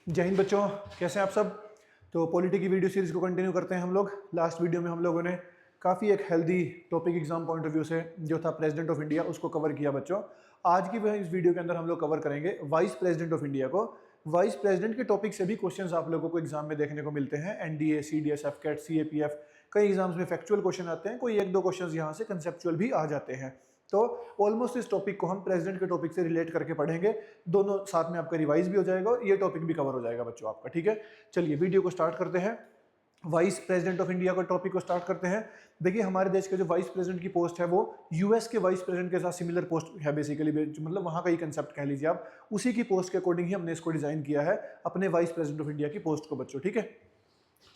जय हिंद बच्चों, कैसे हैं आप सब। तो पॉलिटी की वीडियो सीरीज को कंटिन्यू करते हैं हम लोग। लास्ट वीडियो में हम लोगों ने काफ़ी एक healthy topic exam point of view से जो था प्रेसिडेंट ऑफ इंडिया उसको कवर किया बच्चों। आज की इस वीडियो के अंदर हम लोग कवर करेंगे वाइस प्रेसिडेंट ऑफ इंडिया को। वाइस प्रेसिडेंट के टॉपिक से भी क्वेश्चंस आप लोगों को एग्जाम में देखने को मिलते हैं। एनडीए, सीडीएस, एफकेट, सीएपीएफ, कई एग्जाम्स में फैक्चुअल क्वेश्चन आते हैं, कोई एक दो क्वेश्चंस यहाँ से कंसेप्चुअल भी आ जाते हैं। तो ऑलमोस्ट इस टॉपिक को हम प्रेसिडेंट के टॉपिक से रिलेट करके पढ़ेंगे, दोनों साथ में आपका रिवाइज भी हो जाएगा और ये टॉपिक भी कवर हो जाएगा बच्चों आपका। ठीक है, चलिए वीडियो को स्टार्ट करते हैं। वाइस प्रेसिडेंट ऑफ इंडिया का टॉपिक को स्टार्ट करते हैं। देखिए, हमारे देश के जो वाइस प्रेसिडेंट की पोस्ट है वो यूएस के वाइस प्रेसिडेंट के साथ सिमिलर पोस्ट है बेसिकली, मतलब वहाँ का ही कंसेप्ट कह लीजिए आप। उसी की पोस्ट के अकॉर्डिंग ही हमने इसको डिजाइन किया है अपने वाइस प्रेसिडेंट ऑफ इंडिया की पोस्ट को बच्चों। ठीक है,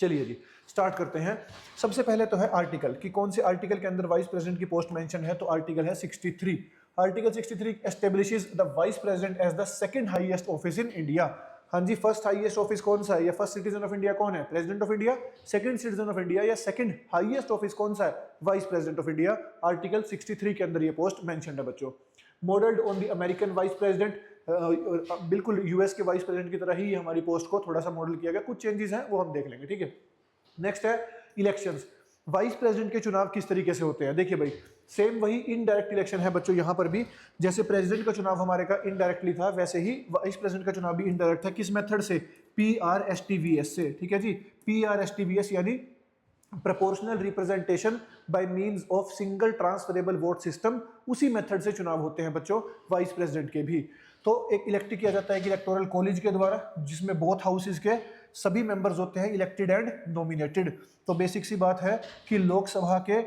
चलिए जी स्टार्ट करते हैं। सबसे पहले तो है आर्टिकल कि कौन से आर्टिकल के अंदर वाइस प्रेसिडेंट की पोस्ट मेंशन है। तो आर्टिकल है 63। Article 63 establishes the vice president as the second highest office in India. हाँ जी, फर्स्ट हाईएस्ट ऑफिस कौन सा है या फर्स्ट सिटीजन ऑफ इंडिया कौन है? President of India. Second citizen of India या सेकंड हाईएस्ट ऑफिस कौन सा है? Vice president of India. Article 63 के अंदर ये पोस्ट मेंशन है बच्चों। Modelled on the American vice president, बिल्कुल यूएस के वाइस प्रेसिडेंट की तरह ही हमारी पोस्ट को थोड़ा सा मॉडल किया गया। कुछ चेंजेस हैं वो हम देख लेंगे। ठीक है, नेक्स्ट है इलेक्शंस। वाइस प्रेसिडेंट के चुनाव किस तरीके से होते हैं? देखिए भाई, सेम वही इनडायरेक्ट इलेक्शन है बच्चों यहाँ पर भी। जैसे प्रेसिडेंट का चुनाव हमारे का इनडायरेक्टली था, वैसे ही वाइस प्रेसिडेंट का चुनाव भी इनडायरेक्ट था। किस मेथड से? PRSTVS से। ठीक है जी, PRSTVS यानी proportional representation by means of single transferable vote system. उसी मेथड से चुनाव होते हैं बच्चों वाइस प्रेसिडेंट के भी। तो एक इलेक्ट किया जाता है कि इलेक्टोरल कॉलेज के द्वारा, जिसमें बोथ हाउसेज के सभी मेंबर्स होते हैं इलेक्टेड एंड नॉमिनेटेड। तो बेसिक सी बात है कि लोकसभा के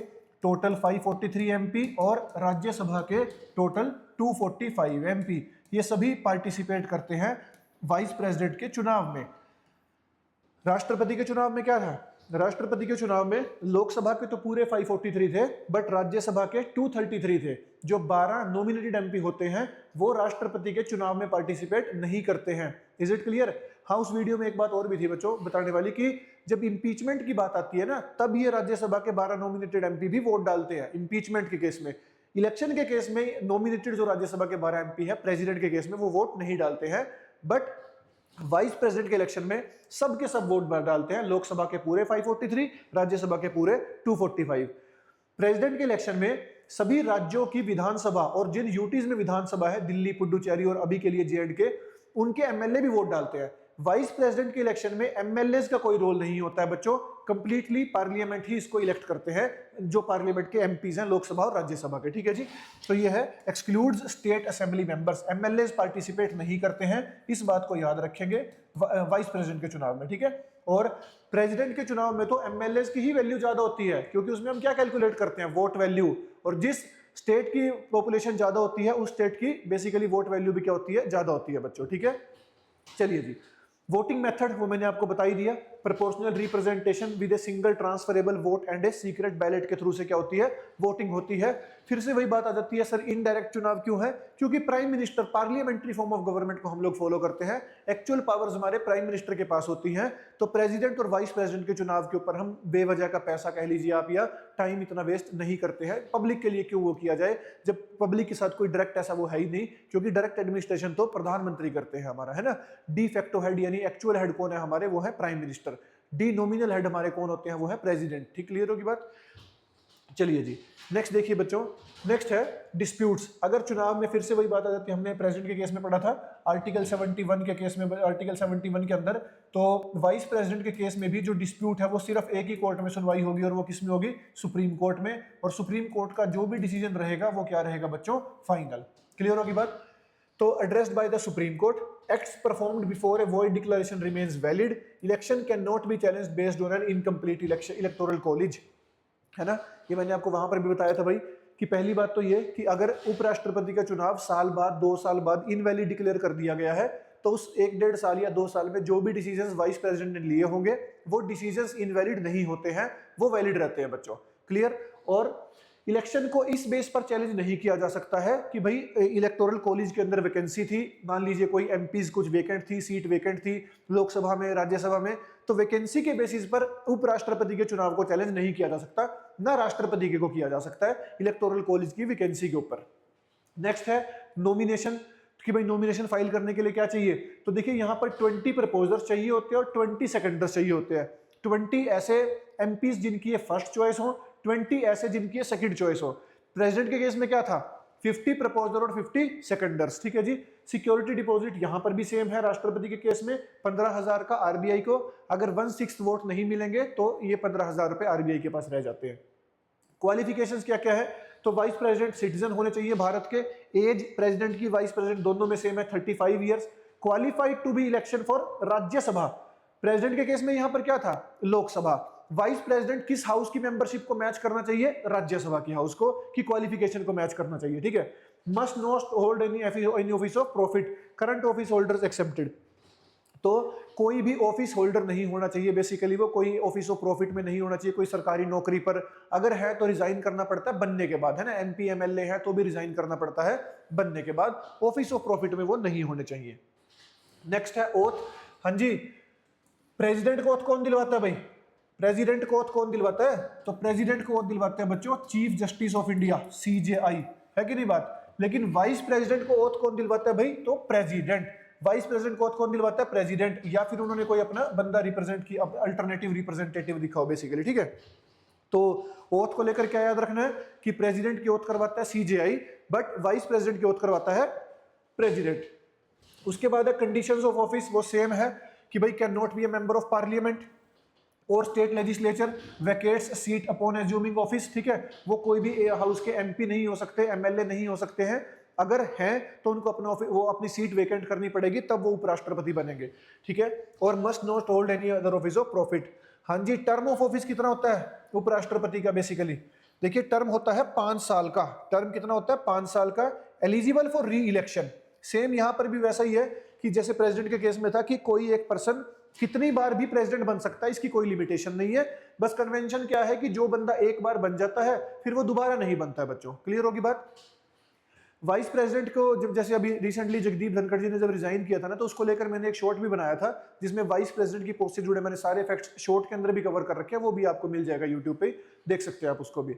टोटल 543 MP और राज्यसभा के टोटल 245 MP, ये सभी पार्टिसिपेट करते हैं वाइस प्रेसिडेंट के चुनाव में। राष्ट्रपति के चुनाव में क्या था? राष्ट्रपति के चुनाव में लोकसभा के तो पूरे 543 थे, बट राज्यसभा के 233 थे। जो 12 नॉमिनेटेड MP होते हैं वो राष्ट्रपति के चुनाव में पार्टिसिपेट नहीं करते हैं। Is it clear? हाँ, उस वीडियो में एक बात और भी थी बच्चों बताने वाली कि जब इंपीचमेंट की बात आती है ना, तब ये राज्यसभा के 12 नॉमिनेटेड MP भी वोट डालते हैं इंपीचमेंट के केस में। इलेक्शन के केस में नॉमिनेटेड जो राज्यसभा के 12 MP है, प्रेसिडेंट के केस में वो वोट नहीं डालते हैं। बट वाइस प्रेसिडेंट के इलेक्शन में सब के सब वोट डालते हैं। लोकसभा के पूरे 543, राज्यसभा के पूरे 245। प्रेसिडेंट के इलेक्शन में सभी राज्यों की विधानसभा और जिन यूटीज में विधानसभा है, दिल्ली, पुडुचेरी और अभी के लिए JNK, उनके MLA भी वोट डालते हैं। वाइस प्रेसिडेंट के इलेक्शन में MLAs का कोई रोल नहीं होता है बच्चों, कंप्लीटली पार्लियामेंट ही इसको इलेक्ट करते हैं, जो पार्लियामेंट के MPs हैं लोकसभा और राज्यसभा के। ठीक है जी, तो ये है excludes state assembly members. MLAs participate नहीं करते हैं, इस बात को याद रखेंगे वाइस प्रेसिडेंट के चुनाव में। ठीक है, और प्रेसिडेंट के चुनाव में तो MLAs की ही वैल्यू ज्यादा होती है, क्योंकि उसमें हम क्या कैलकुलेट करते हैं? Vote value. और जिस स्टेट की पॉपुलेशन ज्यादा होती है उस स्टेट की बेसिकली वोट वैल्यू भी क्या होती है? ज्यादा होती है बच्चों। ठीक है, चलिए जी, वोटिंग मेथड वो मैंने आपको बता ही दिया। Proportional representation with a single transferable vote and a secret ballot के थ्रू से क्या होती है? वोटिंग होती है। फिर से वही बात आ जाती है, सर इनडायरेक्ट चुनाव क्यों है? क्योंकि prime minister, parliamentary form of government को हम लोग फॉलो करते हैं। एक्चुअल पावर्स हमारे प्राइम मिनिस्टर के पास होती हैं। तो प्रेसिडेंट और वाइस प्रेसिडेंट के चुनाव के ऊपर हम बेवजह का पैसा कह लीजिए आप या टाइम इतना वेस्ट नहीं करते हैं। पब्लिक के लिए क्यों वो किया जाए, जब पब्लिक के साथ कोई डायरेक्ट ऐसा वो है ही नहीं, क्योंकि डायरेक्ट एडमिनिस्ट्रेशन तो प्रधानमंत्री करते हैं हमारा, है ना। डी फैक्टो हेड यानी एक्चुअल हेड कौन है हमारे? वो है prime minister. D nominal head हमारे कौन होते हैं? वो है प्रेसिडेंट। ठीक, क्लियर होगी बात? चलिए जी, नेक्स्ट देखिए बच्चों, नेक्स्ट है डिस्प्यूट्स। अगर चुनाव में फिर से वही बात आ जाती है, हमने प्रेसिडेंट के केस में पढ़ा था आर्टिकल 71 के केस में, आर्टिकल 71 के अंदर, तो वाइस प्रेसिडेंट के केस में भी जो डिस्प्यूट है वो सिर्फ एक ही कोर्ट में सुनवाई होगी, और वो किस में होगी? सुप्रीम कोर्ट में। और सुप्रीम कोर्ट का जो भी डिसीजन रहेगा वो क्या रहेगा बच्चों? फाइनल। क्लियर होगी बात? तो addressed by the Supreme Court, acts performed before a void declaration remains valid, election cannot be challenged based on an incomplete election electoral college, है ना। ये मैंने आपको वहां पर भी बताया था भाई कि पहली बात तो ये कि अगर उपराष्ट्रपति का चुनाव साल बाद, 2 साल बाद इनवैलिड डिक्लेयर कर दिया गया है, तो उस 1-1.5 साल या 2 साल में जो भी डिसीजंस वाइस प्रेसिडेंट ने लिए होंगे वो डिसीजंस इनवैलिड नहीं होते हैं, वो वैलिड रहते हैं बच्चों। क्लियर? और इलेक्शन को इस बेस पर चैलेंज नहीं किया जा सकता है कि भाई इलेक्टोरल कॉलेज के अंदर वैकेंसी थी, मान लीजिए कोई MPs कुछ वेकेंट थी, सीट वेकेंट थी लोकसभा में, राज्यसभा में, तो वैकेंसी के बेसिस पर उपराष्ट्रपति के चुनाव को चैलेंज नहीं किया जा सकता, ना राष्ट्रपति के को किया जा सकता है इलेक्टोरल कॉलेज की वैकेंसी के ऊपर। नेक्स्ट है नॉमिनेशन। कि भाई नॉमिनेशन फाइल करने के लिए क्या चाहिए, तो देखिए यहाँ पर 20 प्रपोजर्स चाहिए होते हैं और 20 सेकेंडर्स चाहिए होते हैं। 20 ऐसे एमपीज जिनकी ये फर्स्ट चॉइस हो, 20 ऐसे जिनकी ये सेकंड चॉइस हो। प्रेसिडेंट के केस में क्या था, 50 प्रपोजर और 50 सेकेंडर्स, ठीक है जी। सिक्योरिटी डिपॉजिट यहां पर भी सेम है राष्ट्रपति के केस में 15,000 का आरबीआई को, अगर 1/6 वोट नहीं मिलेंगे तो ये 15,000 रुपए आरबीआई के पास रह जाते हैं। क्वालिफिकेशंस क्या क्या है, तो वाइस प्रेसिडेंट सिटीजन होने चाहिए भारत के, एज प्रेसिडेंट की वाइस प्रेसिडेंट दोनों में सेम है 35 years, qualified to be election for Rajya Sabha. President के केस में यहां पर क्या था, लोकसभा। वाइस प्रेसिडेंट किस हाउस की मेंबरशिप को मैच करना चाहिए, राज्यसभा की हाउस को, की क्वालिफिकेशन को मैच करना चाहिए, ठीक है। Must not hold any office of profit, current office holders accepted. तो कोई भी ऑफिस होल्डर नहीं होना चाहिए, बेसिकली वो कोई ऑफिस ऑफ प्रॉफिट में नहीं होना चाहिए, कोई सरकारी नौकरी पर अगर है तो रिजाइन करना पड़ता है बनने के बाद, है ना। एमपी एमएलए है तो भी रिजाइन करना पड़ता है बनने के बाद, ऑफिस ऑफ प्रॉफिट में वो नहीं होने चाहिए। नेक्स्ट है ओथ। हाँ जी, प्रेसिडेंट को ओथ कौन दिलवाता है भाई, प्रेसिडेंट को ओथ कौन दिलवाता है, तो प्रेसिडेंट को ओथ दिलवाते हैं बच्चों chief justice of India, CJI, है कि नहीं बात। लेकिन वाइस प्रेसिडेंट को ओथ कौन दिलवाता है भाई, तो प्रेसिडेंट। वाइस प्रेसिडेंट को ओथ कौन दिलवाता है, प्रेसिडेंट, या फिर उन्होंने कोई अपना बंदा रिप्रेजेंट की, अल्टरनेटिव रिप्रेजेंटेटिव दिखा हो बेसिकली, ठीक है। तो ओथ को लेकर क्या याद रखना है कि प्रेसिडेंट की ओथ करवाता है सीजेआई, बट वाइस प्रेसिडेंट की ओथ करवाता है प्रेसिडेंट। उसके बाद कंडीशंस ऑफ ऑफिस वो सेम है कि भाई can not be a member of parliament और state legislature vacates seat upon assuming office, ठीक है। वो कोई भी हाउस के एमपी नहीं हो सकते, एमएलए नहीं हो सकते हैं, अगर हैं तो उनको अपना वो अपनी सीट वेकेंट करनी पड़ेगी तब वो उपराष्ट्रपति बनेंगे, ठीक है। और must not hold any other office of profit. हाँ जी, टर्म ऑफ ऑफिस कितना होता है उपराष्ट्रपति का, बेसिकली देखिए टर्म होता है 5 साल का। टर्म कितना होता है, 5 साल का। एलिजिबल फॉर री इलेक्शन, सेम यहां पर भी वैसा ही है कि जैसे प्रेसिडेंट के केस में था कि कोई एक पर्सन कितनी बार भी प्रेसिडेंट बन सकता है, इसकी कोई लिमिटेशन नहीं है। बस कन्वेंशन क्या है कि जो बंदा एक बार बन जाता है फिर वो दोबारा नहीं बनता है बच्चों, क्लियर होगी बात। वाइस प्रेसिडेंट को जब जैसे अभी रिसेंटली जगदीप धनखड़ जी ने जब रिजाइन किया था ना, तो उसको लेकर मैंने एक शॉर्ट भी बनाया था जिसमें वाइस प्रेसिडेंट की पोस्ट से जुड़े मैंने सारे फैक्ट्स शॉर्ट के अंदर भी कवर कर रखे हैं, वो भी आपको मिल जाएगा यूट्यूब पे, देख सकते हैं आप उसको भी।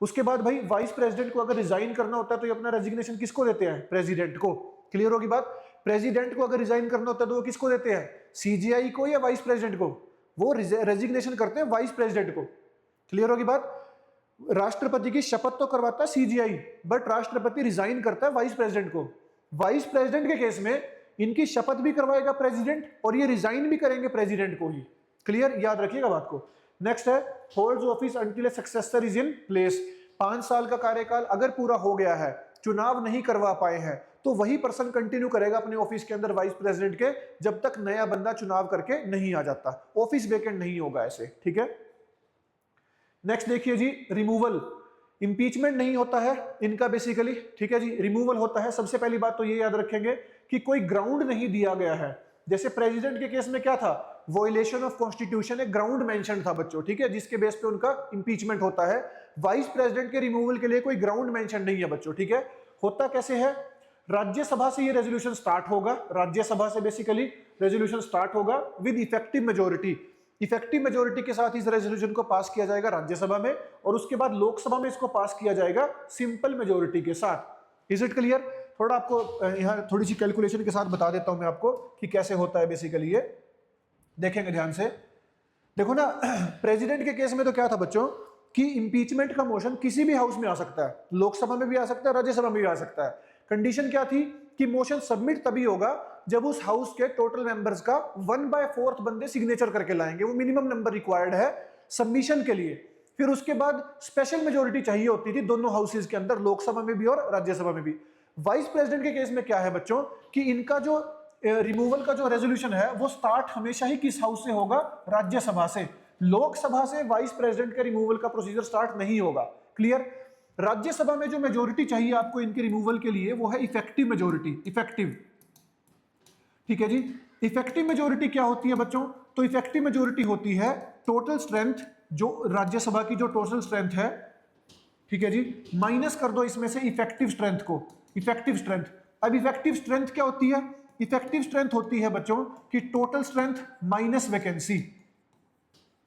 उसके बाद भाई वाइस प्रेसिडेंट को अगर रिजाइन करना होता है तो ये अपना रेजिग्नेशन किसको देते हैं, प्रेसिडेंट को, क्लियर होगी बात। प्रेसिडेंट को अगर रिजाइन करना होता है तो वो किसको देते हैं, सीजीआई को या वाइस प्रेसिडेंट को, वो रेजिग्नेशन करते हैं वाइस प्रेसिडेंट को, क्लियर होगी बात। राष्ट्रपति की शपथ तो करवाता है सीजीआई, बट राष्ट्रपति रिजाइन करता है वाइस प्रेसिडेंट को। वाइस प्रेसिडेंट के केस में इनकी शपथ भी करवाएगा प्रेसिडेंट और ये रिजाइन भी करेंगे प्रेसिडेंट को ही, क्लियर, याद रखिएगा बात को। नेक्स्ट है holds office until A successor is in place. 5 साल का कार्यकाल अगर पूरा हो गया है, चुनाव नहीं करवा पाए हैं, तो वही पर्सन कंटिन्यू करेगा अपने ऑफिस के अंदर वाइस प्रेसिडेंट के, जब तक नया बंदा चुनाव करके नहीं आ जाता, ऑफिस वेकेंट नहीं होगा ऐसे, ठीक है। नेक्स्ट देखिए जी, रिमूवल। इंपीचमेंट नहीं होता है इनका बेसिकली, ठीक है जी, रिमूवल होता है। सबसे पहली बात तो ये याद रखेंगे कि कोई ग्राउंड नहीं दिया गया है। जैसे प्रेसिडेंट के केस में क्या था, वॉयलेशन ऑफ कॉन्स्टिट्यूशन, एक ग्राउंड मेंशन था बच्चों, ठीक है, जिसके बेस पे उनका इंपीचमेंट होता है। वाइस प्रेसिडेंट के रिमूवल के लिए कोई ग्राउंड मेंशन नहीं है बच्चों, ठीक है। होता कैसे है, राज्यसभा से ये रेजोल्यूशन स्टार्ट होगा, राज्यसभा से बेसिकली रेजोल्यूशन स्टार्ट होगा with effective majority. Effective majority के साथ इस रेजोल्यूशन को पास किया जाएगा राज्यसभा में, और उसके बाद लोकसभा में इसको पास किया जाएगा सिंपल मेजोरिटी के साथ। Is it clear. थोड़ा आपको यहाँ थोड़ी सी कैलकुलेशन के साथ बता देता हूं मैं आपको कि कैसे होता है बेसिकली, ये देखेंगे ध्यान से। देखो ना, प्रेसिडेंट के केस में तो क्या था बच्चों कि इंपीचमेंट का मोशन किसी भी हाउस में आ सकता है, लोकसभा में भी आ सकता है, राज्यसभा में भी आ सकता है। कंडीशन क्या थी कि मोशन सबमिट तभी होगा जब उस हाउस के टोटल मेंबर्स का 1/4 बंदे सिग्नेचर करके लाएंगे, वो मिनिमम नंबर रिक्वायर्ड है सबमिशन के लिए। फिर उसके बाद स्पेशल मेजोरिटी चाहिए होती थी दोनों हाउसेज के अंदर, लोकसभा में भी और राज्यसभा में भी। वाइस प्रेसिडेंट के केस में क्या है बच्चों कि इनका जो रिमूवल का जो रेजोल्यूशन है वो स्टार्ट हमेशा ही किस हाउस से होगा, राज्यसभा से। लोकसभा से वाइस प्रेसिडेंट के रिमूवल का प्रोसीजर स्टार्ट नहीं होगा, क्लियर। राज्यसभा में जो मेजोरिटी चाहिए आपको इनके रिमूवल के लिए वो है इफेक्टिव मेजोरिटी, इफेक्टिव, ठीक है जी। इफेक्टिव मेजोरिटी क्या होती है बच्चों, तो इफेक्टिव मेजोरिटी होती है टोटल स्ट्रेंथ, जो राज्यसभा की जो टोटल स्ट्रेंथ है, ठीक है जी, माइनस कर दो इसमें से इफेक्टिव स्ट्रेंथ को, इफेक्टिव स्ट्रेंथ। अब इफेक्टिव स्ट्रेंथ क्या होती है, इफेक्टिव स्ट्रेंथ होती है बच्चों कि टोटल स्ट्रेंथ माइनस वैकेंसी।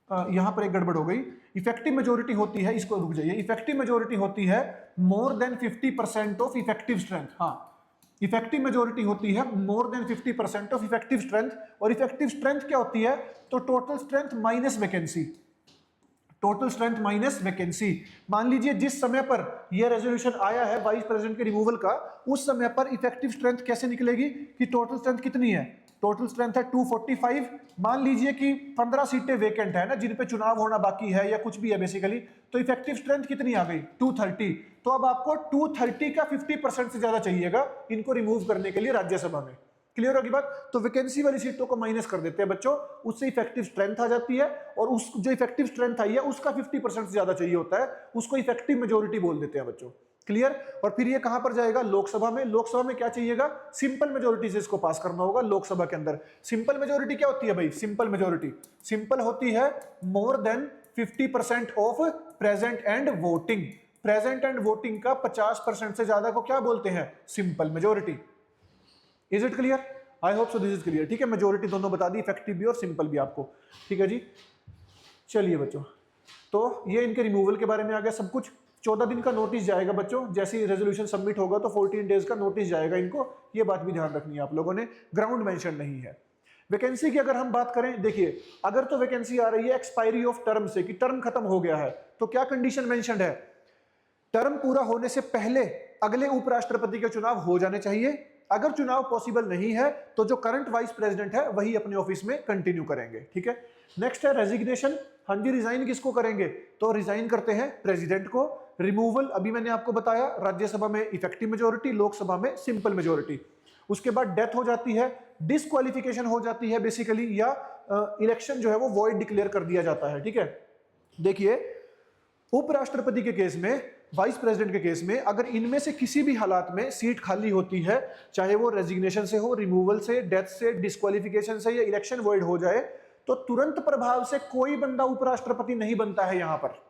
यहां पर एक गड़बड़ हो गई, इफेक्टिव मेजोरिटी होती है, इसको रुक जाइए, इफेक्टिव मेजोरिटी होती है more than 50% of effective strength. हाँ, इफेक्टिव मेजोरिटी होती है more than 50% of effective strength, और इफेक्टिव स्ट्रेंथ क्या होती है, तो total strength minus vacancy, total strength minus vacancy. मान लीजिए जिस समय पर यह रेजोल्यूशन आया है वाइस प्रेसिडेंट के रिमूवल का, उस समय पर इफेक्टिव स्ट्रेंथ कैसे निकलेगी कि टोटल स्ट्रेंथ कितनी है, टोटल स्ट्रेंथ है 245। मान लीजिए कि 15 सीटें वेकेंट है ना, जिन पे चुनाव होना बाकी है या कुछ भी है बेसिकली, तो इफेक्टिव स्ट्रेंथ कितनी आ गई 230। तो अब आपको 230 का 50% से ज्यादा चाहिएगा इनको रिमूव करने के लिए राज्यसभा में। क्लियर होगी बात। तो वैकेंसी वाली सीटों को माइनस कर देते हैं बच्चों, उससे इफेक्टिव स्ट्रेंथ आ जाती है, और उस जो इफेक्टिव स्ट्रेंथ आई है उसका 50% से ज्यादा चाहिए होता है, उसको इफेक्टिव मेजोरिटी बोल देते हैं बच्चों। क्लियर। और फिर ये कहां पर जाएगा, लोकसभा में। लोकसभा में क्या चाहिएगा, सिंपल मेजोरिटी से इसको पास करना होगा लोकसभा के अंदर। सिंपल मेजोरिटी क्या होती है भाई, सिंपल मेजोरिटी सिंपल होती है more than 50% of present and voting. Present and voting का 50% से ज्यादा को क्या बोलते हैं, simple majority. Is it clear, I hope so this is clear. ठीक है, मेजोरिटी दोनों बता दी, इफेक्टिव भी और सिंपल भी आपको। ठीक है जी, चलिए बच्चों, तो ये इनके रिमूवल के बारे में आ गया सब कुछ। 14 दिन का नोटिस जाएगा बच्चों, जैसे ही रेजोल्यूशन सबमिट होगा तो 14 डेज का नोटिस जाएगा इनको, ये बात भी ध्यान रखनी है आप लोगों ने। ग्राउंड मेंशन नहीं है। वैकेंसी की अगर हम बात करें, देखिए अगर तो वैकेंसी आ रही है एक्सपायरी ऑफ टर्म से, कि टर्म खत्म हो गया है, तो क्या कंडीशन मेंशन्ड है, टर्म पूरा होने से पहले अगले उपराष्ट्रपति के चुनाव हो जाने चाहिए। अगर चुनाव पॉसिबल नहीं है तो जो करंट वाइस प्रेसिडेंट है वही अपने ऑफिस में कंटिन्यू करेंगे। ठीक है, नेक्स्ट है रेजिग्नेशन। हाँ जी, रिजाइन किसको करेंगे, तो रिजाइन करते हैं प्रेसिडेंट को। रिमूवल अभी मैंने आपको बताया, राज्यसभा में इफेक्टिव मेजोरिटी, लोकसभा में सिंपल मेजोरिटी। उसके बाद डेथ हो जाती है, डिस्क्वालिफिकेशन हो जाती है बेसिकली, या इलेक्शन जो है वो वॉइड डिक्लेयर कर दिया जाता है। ठीक है, देखिए उपराष्ट्रपति के केस में, वाइस प्रेसिडेंट के केस में, अगर इनमें से किसी भी हालात में सीट खाली होती है, चाहे वो रेजिग्नेशन से हो, रिमूवल से, डेथ से, डिस्क्वालिफिकेशन से, या इलेक्शन वॉइड हो जाए, तो तुरंत प्रभाव से कोई बंदा उपराष्ट्रपति नहीं बनता है यहां पर।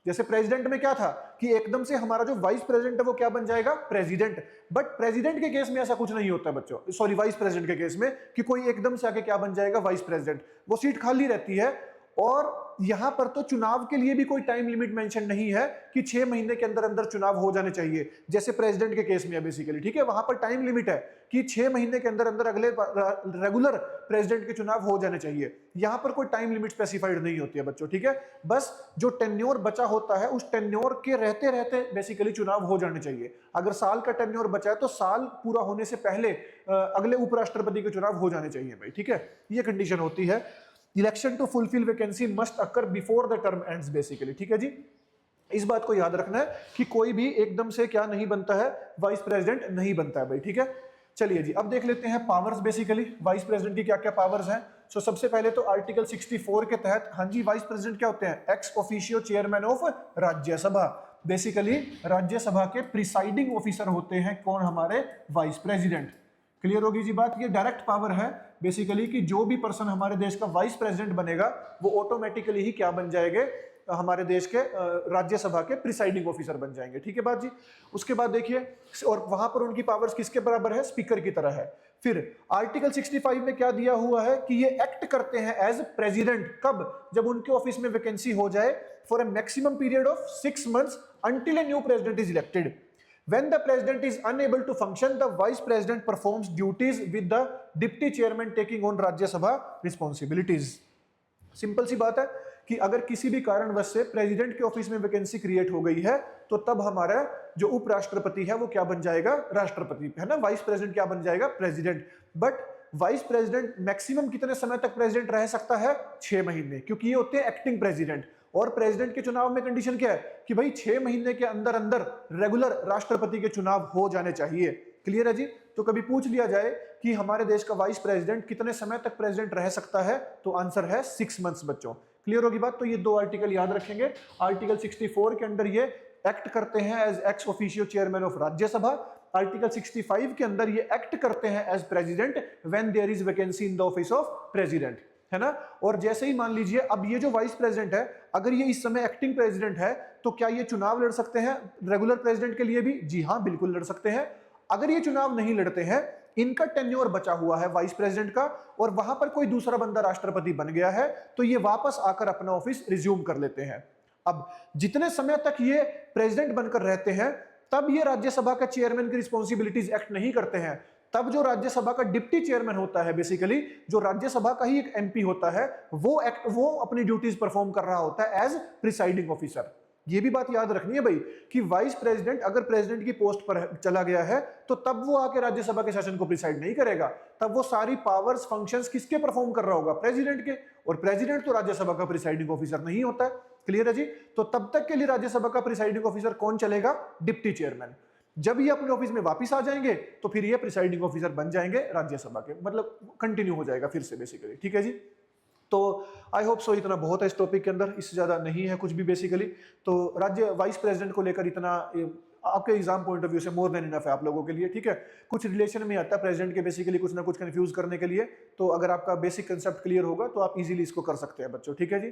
जैसे प्रेसिडेंट में क्या था कि एकदम से हमारा जो वाइस प्रेसिडेंट है वो क्या बन जाएगा, प्रेसिडेंट। बट प्रेसिडेंट के केस में ऐसा कुछ नहीं होता बच्चों, सॉरी वाइस प्रेसिडेंट के केस में, कि कोई एकदम से आके क्या बन जाएगा, वाइस प्रेसिडेंट। वो सीट खाली रहती है, और यहां पर तो चुनाव के लिए भी कोई टाइम लिमिट मेंशन नहीं है कि 6 महीने के अंदर अंदर चुनाव हो जाने चाहिए, जैसे प्रेसिडेंट के केस में है बेसिकली। ठीक है, वहां पर टाइम लिमिट है कि 6 महीने के अंदर अंदर अगले रेगुलर प्रेसिडेंट के चुनाव हो जाने चाहिए। यहां पर कोई टाइम लिमिट स्पेसिफाइड नहीं होती है बच्चों। ठीक है, बस जो टेन्योर बचा होता है उस टेन्योर के रहते रहते बेसिकली चुनाव हो जाने चाहिए। अगर साल का टेन्योर बचा है तो साल पूरा होने से पहले अगले उपराष्ट्रपति के चुनाव हो जाने चाहिए भाई। ठीक है, ये कंडीशन होती है। Election to fulfil vacancy must occur before the term ends basically. ठीक है जी, इस बात को याद रखना है कि कोई भी एकदम से क्या नहीं बनता है, वाइस प्रेसिडेंट नहीं बनता है भाई। ठीक है, चलिए जी, अब देख लेते हैं पावर्स बेसिकली, वाइस प्रेसिडेंट की क्या क्या पावर्स हैं। सो सबसे पहले तो आर्टिकल 64 के तहत, हाँ जी, वाइस प्रेसिडेंट क्या होते हैं, x officio chairman of Rajya Sabha. Basically Rajya Sabha के प्रिसाइडिंग ऑफिसर होते हैं कौन, हमारे वाइस प्रेसिडेंट। क्लियर होगी जी बात। ये डायरेक्ट पावर है बेसिकली कि जो भी पर्सन हमारे देश का वाइस प्रेसिडेंट बनेगा वो ऑटोमेटिकली ही क्या बन जाएंगे, हमारे देश के राज्यसभा के प्रिसाइडिंग ऑफिसर बन जाएंगे। ठीक है बात जी। उसके बाद देखिए, और वहां पर उनकी पावर्स किसके बराबर है, स्पीकर की तरह है। फिर आर्टिकल 65 में क्या दिया हुआ है कि ये एक्ट करते हैं एज प्रेसिडेंट, कब, जब उनके ऑफिस में वैकेंसी हो जाए, for a maximum period of 6 months until a new president is elected. When the president is unable to function, the vice president performs duties with the deputy chairman taking on Rajya Sabha responsibilities. Simple सी बात है कि अगर किसी भी कारणवश से president के ऑफिस में वैकेंसी क्रिएट हो गई है तो तब हमारा जो उपराष्ट्रपति है वो क्या बन जाएगा, राष्ट्रपति, है ना। वाइस प्रेसिडेंट क्या बन जाएगा, president. But vice president maximum कितने समय तक प्रेसिडेंट रह सकता है, 6 महीने, क्योंकि ये होते हैं एक्टिंग प्रेसिडेंट। और प्रेसिडेंट के चुनाव में कंडीशन क्या है कि भाई 6 महीने के अंदर अंदर रेगुलर राष्ट्रपति के चुनाव हो जाने चाहिए। क्लियर है जी। तो कभी पूछ लिया जाए कि हमारे देश का वाइस प्रेसिडेंट कितने समय तक प्रेसिडेंट रह सकता है, तो आंसर है 6 months बच्चों। क्लियर होगी बात। तो ये 2 आर्टिकल याद रखेंगे। आर्टिकल 64 के अंदर ये एक्ट करते हैं as ex officio chairman of Rajya Sabha. Article 65 के अंदर ये एक्ट करते हैं as president when there is vacancy in the office of president, है ना। और जैसे ही मान लीजिए अब ये जो वाइस प्रेसिडेंट है, अगर ये इस समय एक्टिंग प्रेसिडेंट है तो क्या ये चुनाव लड़ सकते हैं रेगुलर प्रेसिडेंट के लिए भी? जी हाँ, बिल्कुल लड़ सकते हैं। अगर ये चुनाव नहीं लड़ते हैं, इनका टेन्योर बचा हुआ है वाइस प्रेसिडेंट का, और वहां पर कोई दूसरा बंदा राष्ट्रपति बन गया है, तो ये वापस आकर अपना ऑफिस रिज्यूम कर लेते हैं। अब जितने समय तक ये प्रेसिडेंट बनकर रहते हैं, तब ये राज्यसभा का चेयरमैन की रिस्पॉन्सिबिलिटीज एक्ट नहीं करते हैं। तब जो राज्यसभा का डिप्टी चेयरमैन होता है, बेसिकली जो राज्यसभा का ही एक एमपी होता है, वो अपनी ड्यूटीज परफॉर्म कर रहा होता है एज प्रिसाइडिंग ऑफिसर। ये भी बात याद रखनी है भाई कि वाइस प्रेसिडेंट अगर प्रेसिडेंट की पोस्ट पर चला गया है तो तब वो आके राज्यसभा के सेशन को प्रिसाइड नहीं करेगा। तब वो सारी पावर्स फंक्शंस किसके परफॉर्म कर रहा होगा? प्रेसिडेंट के। और प्रेसिडेंट तो राज्यसभा का प्रिसाइडिंग ऑफिसर नहीं होता है। क्लियर है जी? तो तब तक के लिए राज्यसभा का प्रिसाइडिंग ऑफिसर कौन चलेगा? Deputy chairman. जब ये अपने ऑफिस में वापस आ जाएंगे तो फिर ये प्रिसाइडिंग ऑफिसर बन जाएंगे राज्यसभा के, मतलब कंटिन्यू हो जाएगा फिर से बेसिकली। ठीक है जी? तो आई होप सो इतना बहुत है इस टॉपिक के अंदर, इससे ज्यादा नहीं है कुछ भी बेसिकली। तो राज्य वाइस प्रेसिडेंट को लेकर इतना आपके एग्जाम पॉइंट ऑफ व्यू से मोर देन इनफ है आप लोगों के लिए। ठीक है? कुछ रिलेशन में आता है प्रेसिडेंट के बेसिकली कुछ ना कुछ कंफ्यूज करने के लिए, तो अगर आपका बेसिक कंसेप्ट क्लियर होगा तो आप इजीली इसको कर सकते हैं बच्चों। ठीक है जी?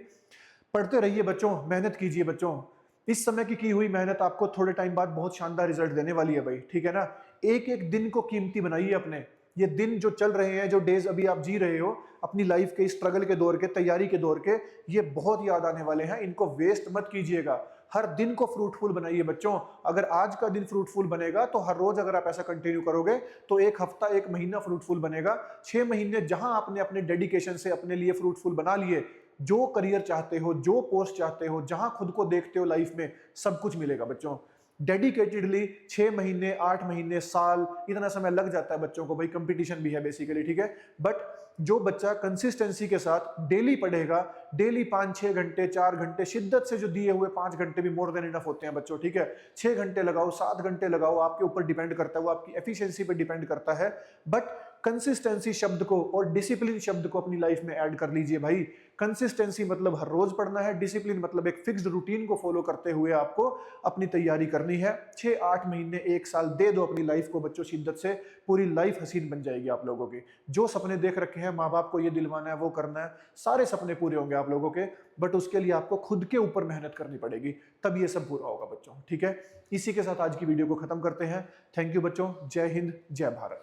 पढ़ते रहिए बच्चों, मेहनत कीजिए बच्चों। इस समय की हुई मेहनत आपको थोड़े टाइम बाद बहुत शानदार रिजल्ट देने वाली है भाई। ठीक है ना? एक एक दिन को कीमती बनाइए अपने। ये दिन जो चल रहे हैं, जो डेज अभी आप जी रहे हो अपनी लाइफ के स्ट्रगल के दौर के, तैयारी के दौर के, ये बहुत याद आने वाले हैं। इनको वेस्ट मत कीजिएगा। हर दिन को फ्रूटफुल बनाइए बच्चों। अगर आज का दिन फ्रूटफुल बनेगा तो हर रोज अगर आप ऐसा कंटिन्यू करोगे तो एक हफ्ता, एक महीना फ्रूटफुल बनेगा। 6 महीने जहां आपने अपने डेडिकेशन से अपने लिए फ्रूटफुल बना लिए, जो करियर चाहते हो, जो पोस्ट चाहते हो, जहां खुद को देखते हो लाइफ में, सब कुछ मिलेगा बच्चों। डेडिकेटेडली 6 महीने, 8 महीने, साल, इतना समय लग जाता है बच्चों को भाई। कंपटीशन भी है बेसिकली। ठीक है? बट जो बच्चा कंसिस्टेंसी के साथ डेली पढ़ेगा, डेली 5-6 घंटे, 4 घंटे, शिद्दत से जो दिए हुए 5 घंटे भी मोर देन इनफ होते हैं बच्चों। ठीक है? 6 घंटे लगाओ, 7 घंटे लगाओ, आपके ऊपर डिपेंड करता है, वो आपकी एफिशिएंसी पे डिपेंड करता है। बट कंसिस्टेंसी शब्द को और डिसिप्लिन शब्द को अपनी लाइफ में ऐड कर लीजिए भाई। कंसिस्टेंसी मतलब हर रोज पढ़ना है, डिसिप्लिन मतलब एक फिक्स्ड रूटीन को फॉलो करते हुए आपको अपनी तैयारी करनी है। 6-8 महीने, 1 साल दे दो अपनी लाइफ को बच्चों शिद्दत से, पूरी लाइफ हसीन बन जाएगी आप लोगों की। जो सपने देख रखे हैं, माँ बाप को ये दिलवाना है, वो करना है, सारे सपने पूरे होंगे आप लोगों के। बट उसके लिए आपको खुद के ऊपर मेहनत करनी पड़ेगी, तब ये सब पूरा होगा बच्चों। ठीक है? इसी के साथ आज की वीडियो को खत्म करते हैं। थैंक यू बच्चों। जय हिंद, जय भारत।